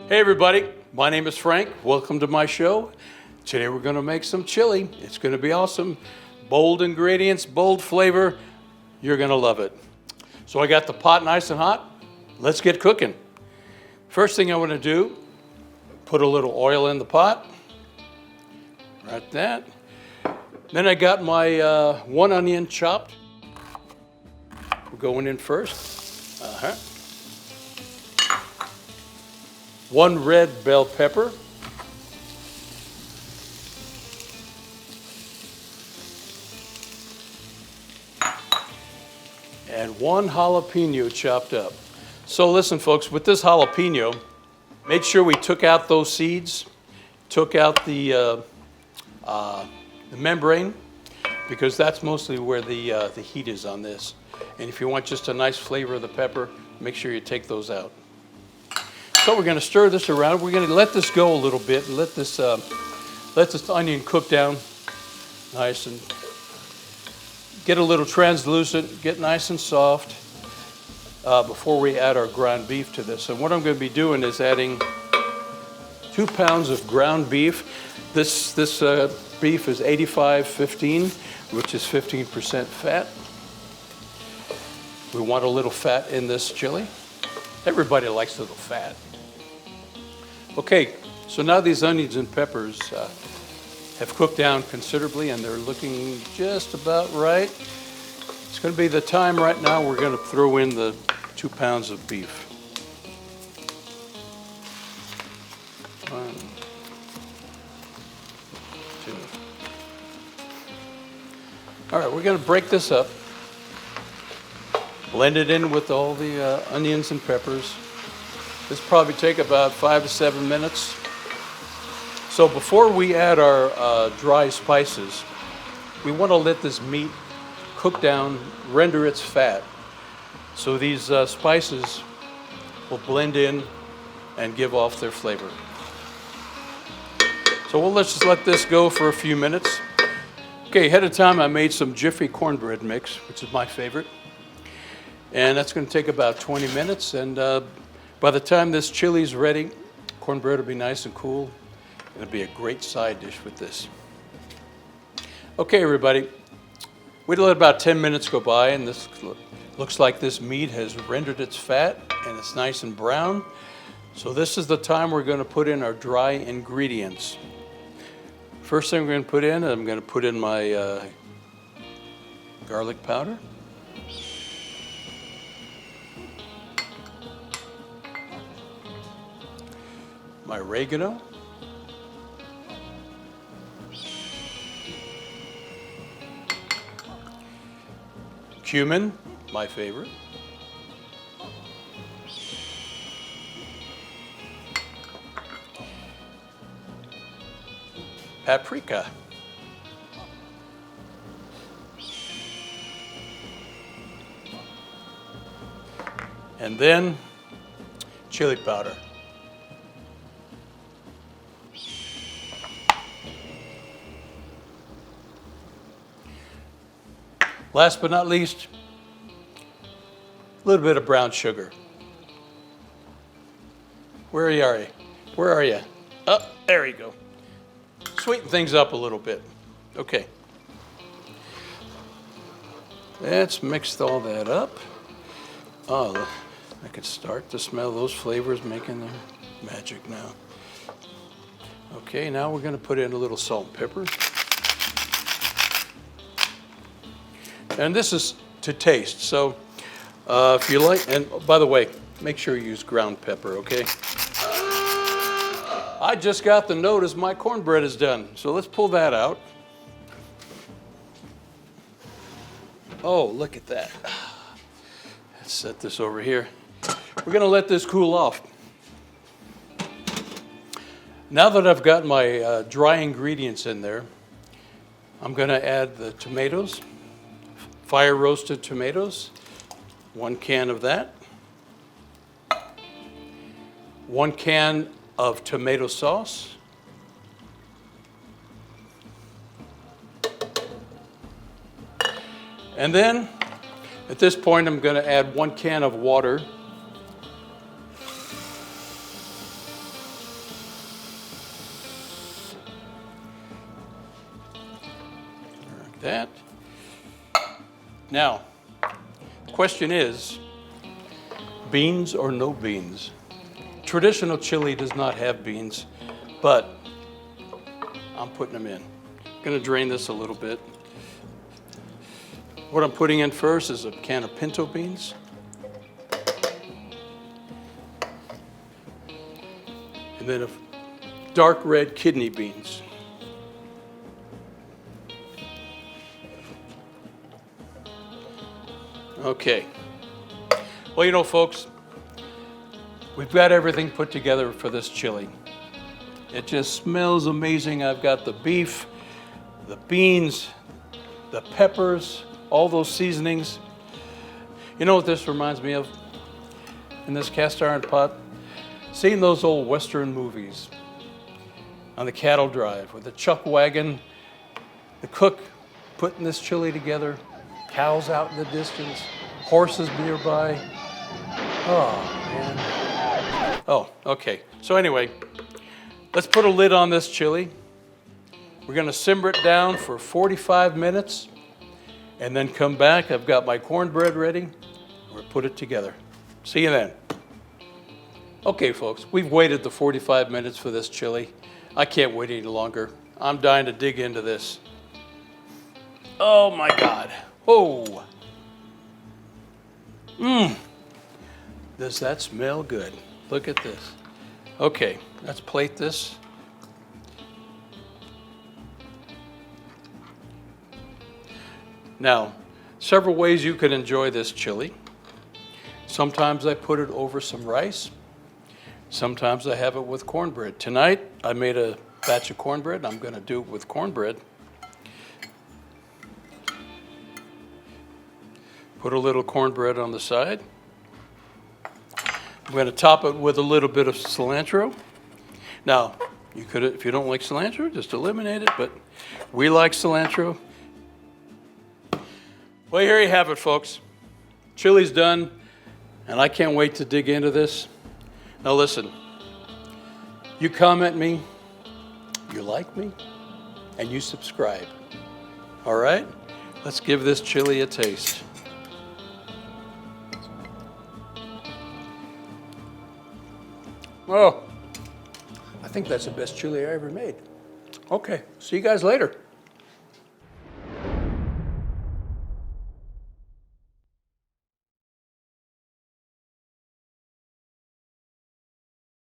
Hey everybody, my name is Frank. Welcome to my show. Today we're going to make some chili. It's going to be awesome. Bold ingredients, bold flavor. You're going to love it. So I got the pot nice and hot. Let's get cooking. First thing I want to do, put a little oil in the pot. Right that. Then I got my one onion chopped. We're going in first. One red bell pepper. And one jalapeno chopped up. So listen folks, with this jalapeno, make sure we took out those seeds, took out the membrane, because that's mostly where the heat is on this. And if you want just a nice flavor of the pepper, make sure you take those out. So we're going to stir this around. We're going to let this go a little bit and let this onion cook down nice and get a little translucent, get nice and soft before we add our ground beef to this. And what I'm going to be doing is adding 2 pounds of ground beef. This beef is 85-15, which is 15% fat. We want a little fat in this chili. Everybody likes a little fat. Okay, so now these onions and peppers have cooked down considerably and they're looking just about right. It's going to be the time right now we're going to throw in the 2 pounds of beef. 1, 2. All right, we're going to break this up. Blend it in with all the onions and peppers. This will probably take about 5 to 7 minutes. So before we add our dry spices, we want to let this meat cook down, render its fat. So these spices will blend in and give off their flavor. So let's just let this go for a few minutes. Okay, ahead of time I made some Jiffy cornbread mix, which is my favorite. And that's going to take about 20 minutes. And by the time this chili's ready, cornbread will be nice and cool. It'll be a great side dish with this. Okay, everybody. We let about 10 minutes go by, and this looks like this meat has rendered its fat, and it's nice and brown. So this is the time we're going to put in our dry ingredients. First thing we're going to put in, I'm going to put in my garlic powder. My oregano, cumin, my favorite, paprika, and then chili powder. Last but not least, a little bit of brown sugar. Where are you? Where are you? Oh, there you go. Sweeten things up a little bit. Okay. Let's mix all that up. Oh, I can start to smell those flavors making their magic now. Okay, now we're going to put in a little salt and pepper. And this is to taste, so if you like, and by the way, make sure you use ground pepper, okay? I just got the notice my cornbread is done, so let's pull that out. Oh, look at that. Let's set this over here. We're gonna let this cool off. Now that I've got my dry ingredients in there, I'm gonna add the tomatoes. Fire roasted tomatoes, 1 can of that. 1 can of tomato sauce. And then at this point, I'm going to add 1 can of water. Now, the question is, beans or no beans? Traditional chili does not have beans, but I'm putting them in. I'm gonna drain this a little bit. What I'm putting in first is a can of pinto beans. And then a dark red kidney beans. Okay. Well, you know, folks, we've got everything put together for this chili. It just smells amazing. I've got the beef, the beans, the peppers, all those seasonings. You know what this reminds me of in this cast iron pot? Seeing those old Western movies on the cattle drive with the chuck wagon, the cook putting this chili together, cows out in the distance, horses nearby. Oh, man. Oh, okay. So anyway, let's put a lid on this chili. We're gonna simmer it down for 45 minutes and then come back. I've got my cornbread ready. We'll put it together. See you then. Okay, folks, we've waited the 45 minutes for this chili. I can't wait any longer. I'm dying to dig into this. Oh my God. Whoa. Does that smell good? Look at this. Okay, let's plate this. Now, several ways you can enjoy this chili. Sometimes I put it over some rice. Sometimes I have it with cornbread. Tonight, I made a batch of cornbread. I'm gonna do it with cornbread. Put a little cornbread on the side. I'm gonna top it with a little bit of cilantro. Now, you could, if you don't like cilantro, just eliminate it, but we like cilantro. Well, here you have it, folks. Chili's done, and I can't wait to dig into this. Now listen, you comment me, you like me, and you subscribe. All right? Let's give this chili a taste. Oh, I think that's the best chili I ever made. Okay, see you guys later.